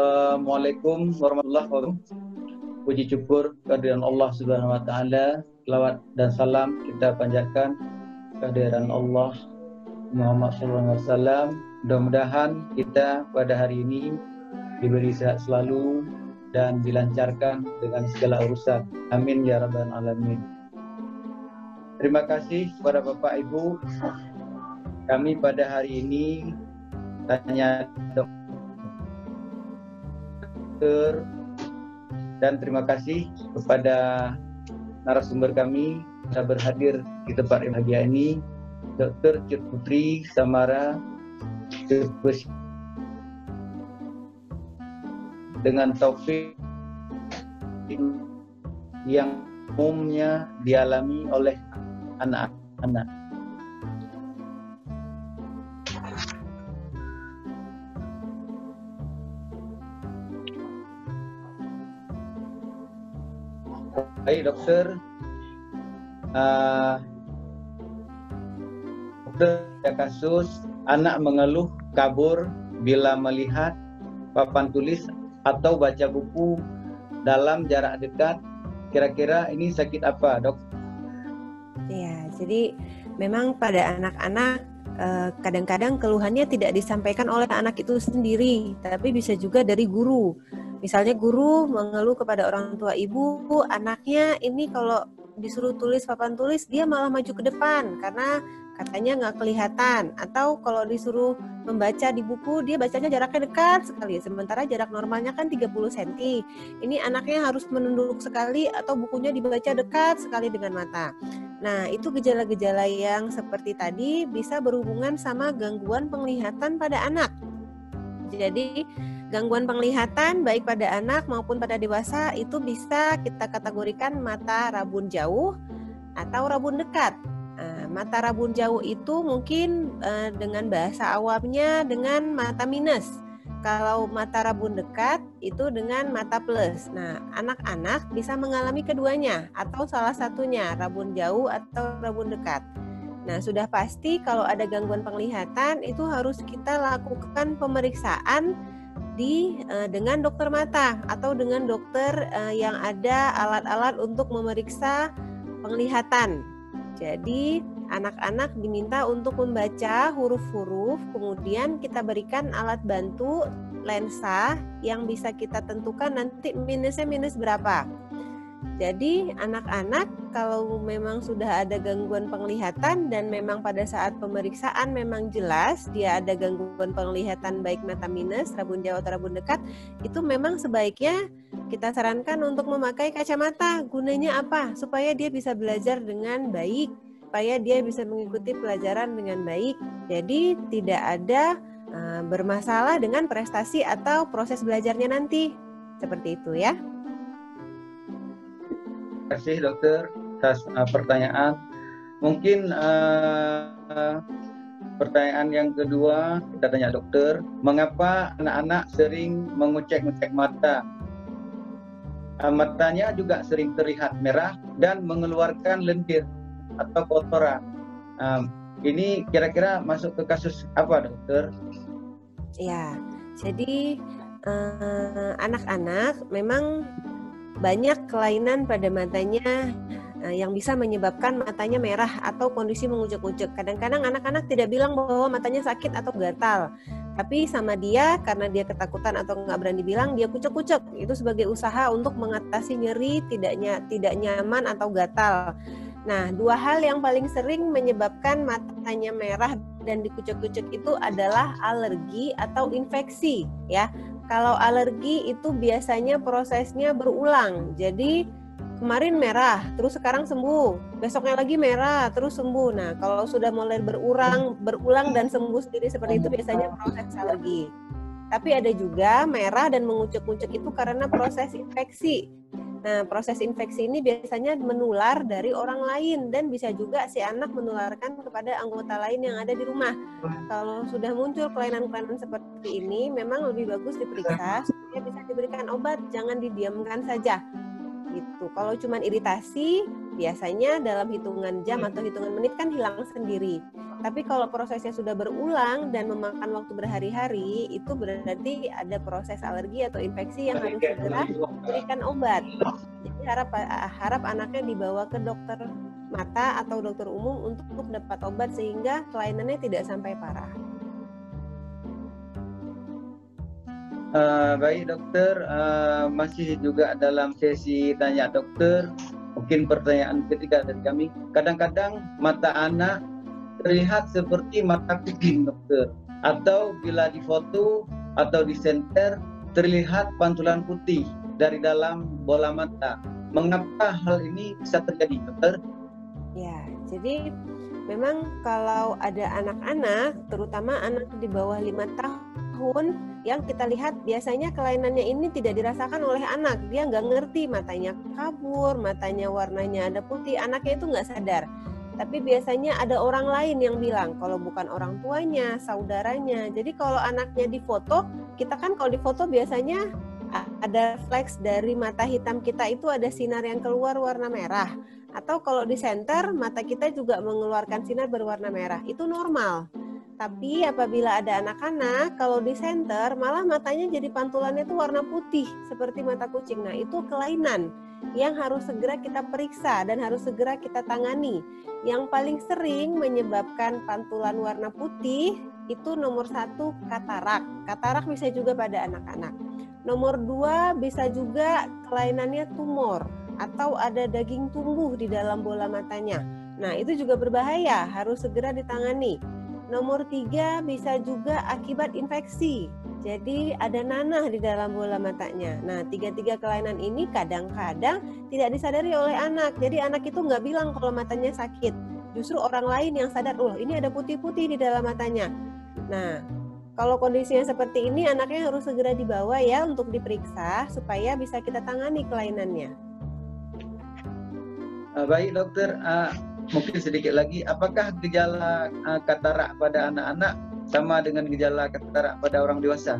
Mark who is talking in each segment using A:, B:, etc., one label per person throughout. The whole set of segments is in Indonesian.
A: Assalamualaikum warahmatullahi wabarakatuh. Puji syukur kehadiran Allah Subhanahu wa taala. Selawat dan salam kita panjatkan kehadiran Allah Muhammad sallallahu alaihi wasallam. Mudah-mudahan kita pada hari ini diberi sehat selalu dan dilancarkan dengan segala urusan. Amin ya rabbal alamin. Terima kasih kepada Bapak Ibu. Kami pada hari ini tanya dokter, dan terima kasih kepada narasumber kami yang berhadir di tempat yang bahagia ini, Dr. Cut Putri Samara, dengan taufik yang umumnya dialami oleh anak-anak. Baik dokter, ada kasus anak mengeluh kabur bila melihat papan tulis atau baca buku dalam jarak dekat. Kira-kira ini sakit apa, dok?
B: Ya, jadi memang pada anak-anak kadang-kadang keluhannya tidak disampaikan oleh anak itu sendiri, tapi bisa juga dari guru. Misalnya guru mengeluh kepada orang tua ibu, anaknya ini kalau disuruh tulis papan tulis dia malah maju ke depan karena katanya nggak kelihatan, atau kalau disuruh membaca di buku dia bacanya jaraknya dekat sekali, sementara jarak normalnya kan 30 cm. Ini anaknya harus menunduk sekali atau bukunya dibaca dekat sekali dengan mata. Nah, itu gejala-gejala yang seperti tadi bisa berhubungan sama gangguan penglihatan pada anak. Jadi gangguan penglihatan baik pada anak maupun pada dewasa itu bisa kita kategorikan mata rabun jauh atau rabun dekat. Mata rabun jauh itu mungkin dengan bahasa awamnya dengan mata minus. Kalau mata rabun dekat itu dengan mata plus. Nah, anak-anak bisa mengalami keduanya atau salah satunya, rabun jauh atau rabun dekat. Nah, sudah pasti kalau ada gangguan penglihatan itu harus kita lakukan pemeriksaan dengan dokter mata atau dengan dokter yang ada alat-alat untuk memeriksa penglihatan. Jadi anak-anak diminta untuk membaca huruf-huruf, kemudian kita berikan alat bantu lensa yang bisa kita tentukan nanti minusnya minus berapa. Jadi anak-anak kalau memang sudah ada gangguan penglihatan dan memang pada saat pemeriksaan memang jelas dia ada gangguan penglihatan baik mata minus, rabun jauh atau rabun dekat, itu memang sebaiknya kita sarankan untuk memakai kacamata. Gunanya apa? Supaya dia bisa belajar dengan baik, supaya dia bisa mengikuti pelajaran dengan baik. Jadi tidak ada bermasalah dengan prestasi atau proses belajarnya nanti. Seperti itu ya.
A: Terima kasih dokter atas pertanyaan. Mungkin pertanyaan yang kedua kita tanya dokter, mengapa anak-anak sering mengucek-ngucek mata? Matanya juga sering terlihat merah dan mengeluarkan lendir atau kotoran. Ini kira-kira masuk ke kasus apa dokter?
B: Ya, jadi anak-anak memang banyak kelainan pada matanya yang bisa menyebabkan matanya merah atau kondisi mengucek-ucek. Kadang-kadang anak-anak tidak bilang bahwa matanya sakit atau gatal, tapi sama dia karena dia ketakutan atau nggak berani bilang, dia kucek-kucek. Itu sebagai usaha untuk mengatasi nyeri, tidak nyaman atau gatal. Nah, dua hal yang paling sering menyebabkan matanya merah dan dikucek-kucek itu adalah alergi atau infeksi, ya. Kalau alergi itu biasanya prosesnya berulang. Jadi kemarin merah, terus sekarang sembuh. Besoknya lagi merah, terus sembuh. Nah, kalau sudah mulai berulang dan sembuh sendiri seperti itu biasanya proses alergi. Tapi ada juga merah dan mengucek-ucek itu karena proses infeksi. Nah, proses infeksi ini biasanya menular dari orang lain dan bisa juga si anak menularkan kepada anggota lain yang ada di rumah. Kalau sudah muncul kelainan-kelainan seperti ini, memang lebih bagus diperiksa supaya bisa diberikan obat, jangan didiamkan saja. Gitu. Kalau cuma iritasi, biasanya dalam hitungan jam atau hitungan menit kan hilang sendiri. Tapi kalau prosesnya sudah berulang dan memakan waktu berhari-hari, itu berarti ada proses alergi atau infeksi yang harus segera diberikan obat. Jadi harap anaknya dibawa ke dokter mata atau dokter umum untuk dapat obat sehingga kelainannya tidak sampai parah.
A: Baik dokter, masih juga dalam sesi tanya dokter. Mungkin pertanyaan ketiga dari kami. Kadang-kadang mata anak terlihat seperti mata kucing dokter, atau bila difoto atau disenter terlihat pantulan putih dari dalam bola mata. Mengapa hal ini bisa terjadi dokter?
B: Ya, jadi memang kalau ada anak-anak, terutama anak di bawah 5 tahun, yang kita lihat biasanya kelainannya ini tidak dirasakan oleh anak. Dia nggak ngerti, matanya kabur, matanya warnanya ada putih, anaknya itu nggak sadar. Tapi biasanya ada orang lain yang bilang, kalau bukan orang tuanya, saudaranya. Jadi kalau anaknya difoto, kita kan kalau difoto biasanya ada refleks dari mata hitam kita itu ada sinar yang keluar warna merah. Atau kalau di senter, mata kita juga mengeluarkan sinar berwarna merah. Itu normal. Tapi apabila ada anak-anak, kalau di senter malah matanya jadi pantulannya itu warna putih seperti mata kucing. Nah, itu kelainan yang harus segera kita periksa dan harus segera kita tangani. Yang paling sering menyebabkan pantulan warna putih itu nomor 1 katarak. Katarak bisa juga pada anak-anak. Nomor 2 bisa juga kelainannya tumor atau ada daging tumbuh di dalam bola matanya. Nah, itu juga berbahaya, harus segera ditangani. Nomor 3 bisa juga akibat infeksi. Jadi ada nanah di dalam bola matanya. Nah, 3 kelainan ini kadang-kadang tidak disadari oleh anak. Jadi anak itu nggak bilang kalau matanya sakit. Justru orang lain yang sadar, oh ini ada putih-putih di dalam matanya. Nah, kalau kondisinya seperti ini, anaknya harus segera dibawa ya untuk diperiksa supaya bisa kita tangani kelainannya.
A: Baik dokter, mungkin sedikit lagi, apakah gejala katarak pada anak-anak sama dengan gejala katarak pada orang dewasa?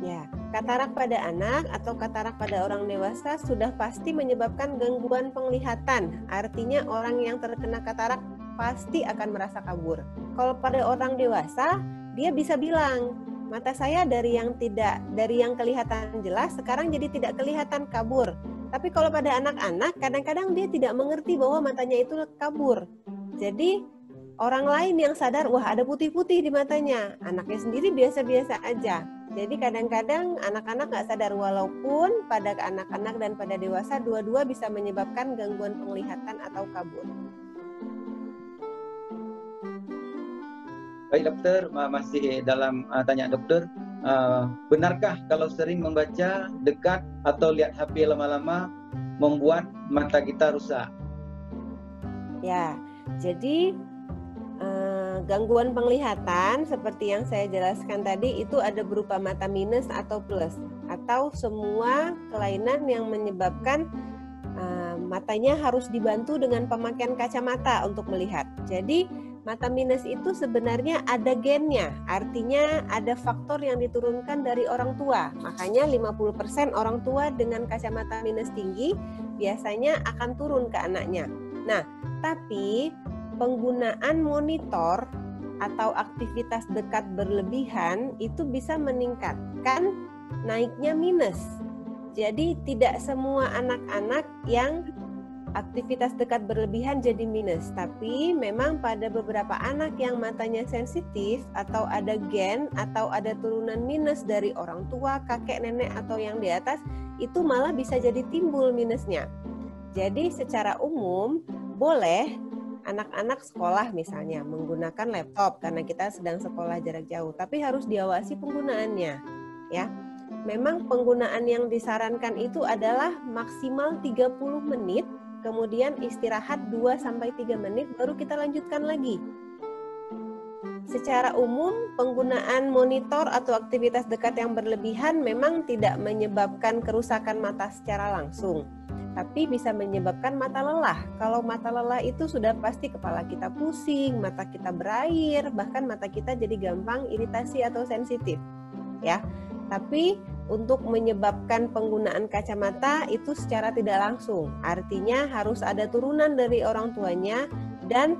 B: Ya, katarak pada anak atau katarak pada orang dewasa sudah pasti menyebabkan gangguan penglihatan. Artinya orang yang terkena katarak pasti akan merasa kabur. Kalau pada orang dewasa, dia bisa bilang, mata saya dari yang kelihatan jelas sekarang jadi tidak kelihatan, kabur. Tapi kalau pada anak-anak, kadang-kadang dia tidak mengerti bahwa matanya itu kabur. Jadi orang lain yang sadar, wah ada putih-putih di matanya. Anaknya sendiri biasa-biasa aja. Jadi kadang-kadang anak-anak nggak sadar, walaupun pada anak-anak dan pada dewasa dua-dua bisa menyebabkan gangguan penglihatan atau kabur.
A: Baik dokter, masih dalam tanya dokter, benarkah kalau sering membaca dekat atau lihat HP lama-lama membuat mata kita rusak?
B: Ya, jadi gangguan penglihatan seperti yang saya jelaskan tadi itu ada berupa mata minus atau plus, atau semua kelainan yang menyebabkan matanya harus dibantu dengan pemakaian kacamata untuk melihat. Jadi mata minus itu sebenarnya ada gennya, artinya ada faktor yang diturunkan dari orang tua. Makanya 50% orang tua dengan kacamata minus tinggi biasanya akan turun ke anaknya. Nah, tapi penggunaan monitor atau aktivitas dekat berlebihan itu bisa meningkatkan naiknya minus. Jadi tidak semua anak-anak yang aktivitas dekat berlebihan jadi minus, tapi memang pada beberapa anak yang matanya sensitif atau ada gen atau ada turunan minus dari orang tua, kakek, nenek atau yang di atas, itu malah bisa jadi timbul minusnya. Jadi secara umum boleh anak-anak sekolah misalnya menggunakan laptop karena kita sedang sekolah jarak jauh, tapi harus diawasi penggunaannya ya. Memang penggunaan yang disarankan itu adalah maksimal 30 menit, kemudian istirahat 2-3 menit, baru kita lanjutkan lagi. Secara umum, penggunaan monitor atau aktivitas dekat yang berlebihan memang tidak menyebabkan kerusakan mata secara langsung, tapi bisa menyebabkan mata lelah. Kalau mata lelah itu sudah pasti kepala kita pusing, mata kita berair, bahkan mata kita jadi gampang iritasi atau sensitif. Ya, tapi untuk menyebabkan penggunaan kacamata itu secara tidak langsung. Artinya harus ada turunan dari orang tuanya dan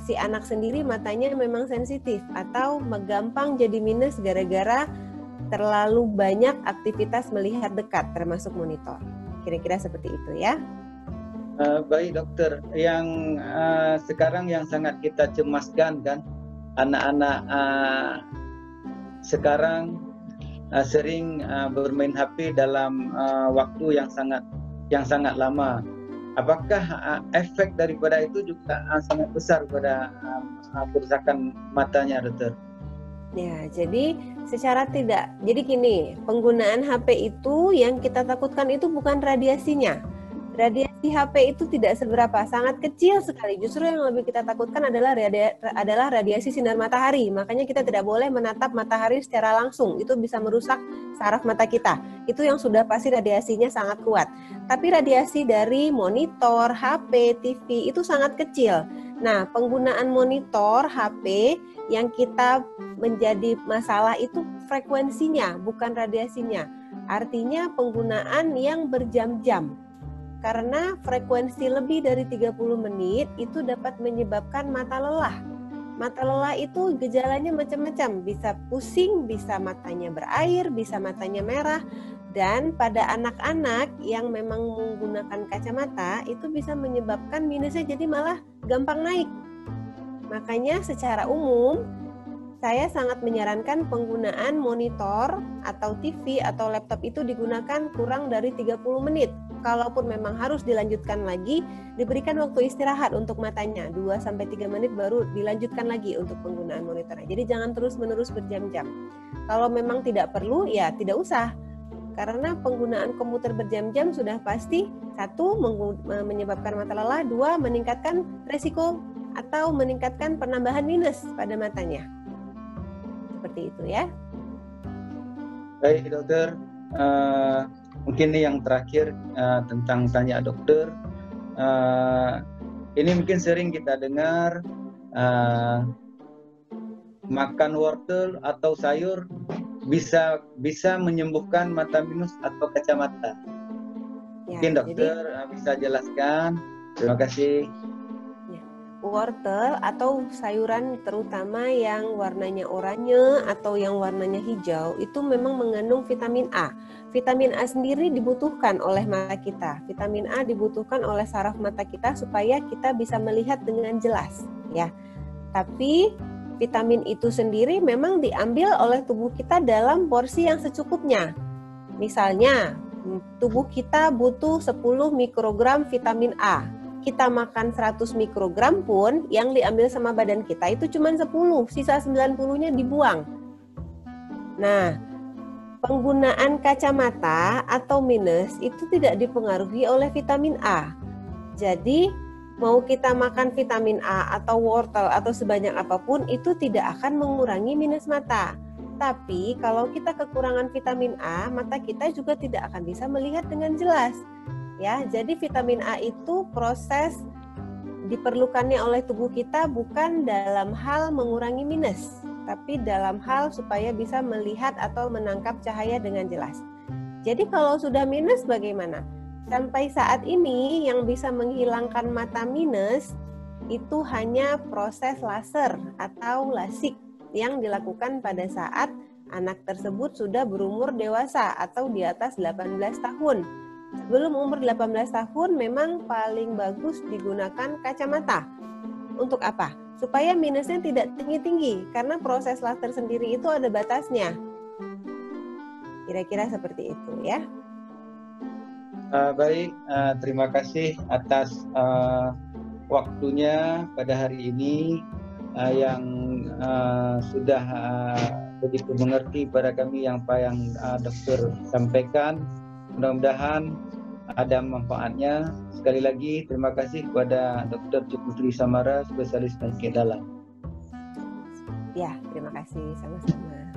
B: Si anak sendiri matanya memang sensitif atau gampang jadi minus gara-gara terlalu banyak aktivitas melihat dekat termasuk monitor. Kira-kira seperti itu ya.
A: Baik dokter, yang sekarang yang sangat kita cemaskan kan, anak-anak sekarang sering bermain HP dalam waktu yang sangat lama. Apakah efek daripada itu juga sangat besar pada kerusakan matanya, dokter?
B: Ya, jadi secara tidak. Jadi gini, penggunaan HP itu yang kita takutkan itu bukan radiasinya. Radiasi HP itu tidak seberapa, sangat kecil sekali. Justru yang lebih kita takutkan adalah radiasi sinar matahari. Makanya kita tidak boleh menatap matahari secara langsung. Itu bisa merusak saraf mata kita. Itu yang sudah pasti radiasinya sangat kuat. Tapi radiasi dari monitor, HP, TV itu sangat kecil. Nah, penggunaan monitor, HP yang kita menjadi masalah itu frekuensinya, bukan radiasinya. Artinya penggunaan yang berjam-jam. Karena frekuensi lebih dari 30 menit itu dapat menyebabkan mata lelah. Mata lelah itu gejalanya macam-macam, bisa pusing, bisa matanya berair, bisa matanya merah, dan pada anak-anak yang memang menggunakan kacamata itu bisa menyebabkan minusnya jadi malah gampang naik. Makanya secara umum saya sangat menyarankan penggunaan monitor atau TV atau laptop itu digunakan kurang dari 30 menit. Kalaupun memang harus dilanjutkan lagi, diberikan waktu istirahat untuk matanya 2-3 menit baru dilanjutkan lagi untuk penggunaan monitornya. Jadi jangan terus-menerus berjam-jam. Kalau memang tidak perlu, ya tidak usah. Karena penggunaan komputer berjam-jam sudah pasti, 1, menyebabkan mata lelah, 2, meningkatkan resiko atau meningkatkan penambahan minus pada matanya. Seperti itu ya.
A: Baik dokter, mungkin ini yang terakhir tentang tanya dokter. Ini mungkin sering kita dengar makan wortel atau sayur bisa menyembuhkan mata minus atau kacamata. Ya, mungkin dokter bisa jelaskan. Terima kasih.
B: Wortel atau sayuran terutama yang warnanya oranye atau yang warnanya hijau itu memang mengandung vitamin A. Vitamin A sendiri dibutuhkan oleh mata kita. Vitamin A dibutuhkan oleh saraf mata kita supaya kita bisa melihat dengan jelas, ya. Tapi vitamin itu sendiri memang diambil oleh tubuh kita dalam porsi yang secukupnya. Misalnya, tubuh kita butuh 10 mikrogram vitamin A. Kita makan 100 mikrogram pun yang diambil sama badan kita itu cuma 10, sisa 90-nya dibuang. Nah, penggunaan kacamata atau minus itu tidak dipengaruhi oleh vitamin A. Jadi, mau kita makan vitamin A atau wortel atau sebanyak apapun itu tidak akan mengurangi minus mata. Tapi, kalau kita kekurangan vitamin A, mata kita juga tidak akan bisa melihat dengan jelas. Ya, jadi vitamin A itu proses diperlukannya oleh tubuh kita bukan dalam hal mengurangi minus, tapi dalam hal supaya bisa melihat atau menangkap cahaya dengan jelas. Jadi kalau sudah minus bagaimana? Sampai saat ini yang bisa menghilangkan mata minus itu hanya proses laser atau lasik yang dilakukan pada saat anak tersebut sudah berumur dewasa atau di atas 18 tahun. Sebelum umur 18 tahun memang paling bagus digunakan kacamata. Untuk apa? Supaya minusnya tidak tinggi-tinggi, karena proses laser sendiri itu ada batasnya. Kira-kira seperti itu ya.
A: Baik, terima kasih atas waktunya pada hari ini yang sudah begitu mengerti pada kami yang dokter sampaikan. Mudah-mudahan ada manfaatnya. Sekali lagi terima kasih kepada Dr. Cukputri Samara, spesialis penyakit dalam.
B: Ya, terima kasih sama-sama.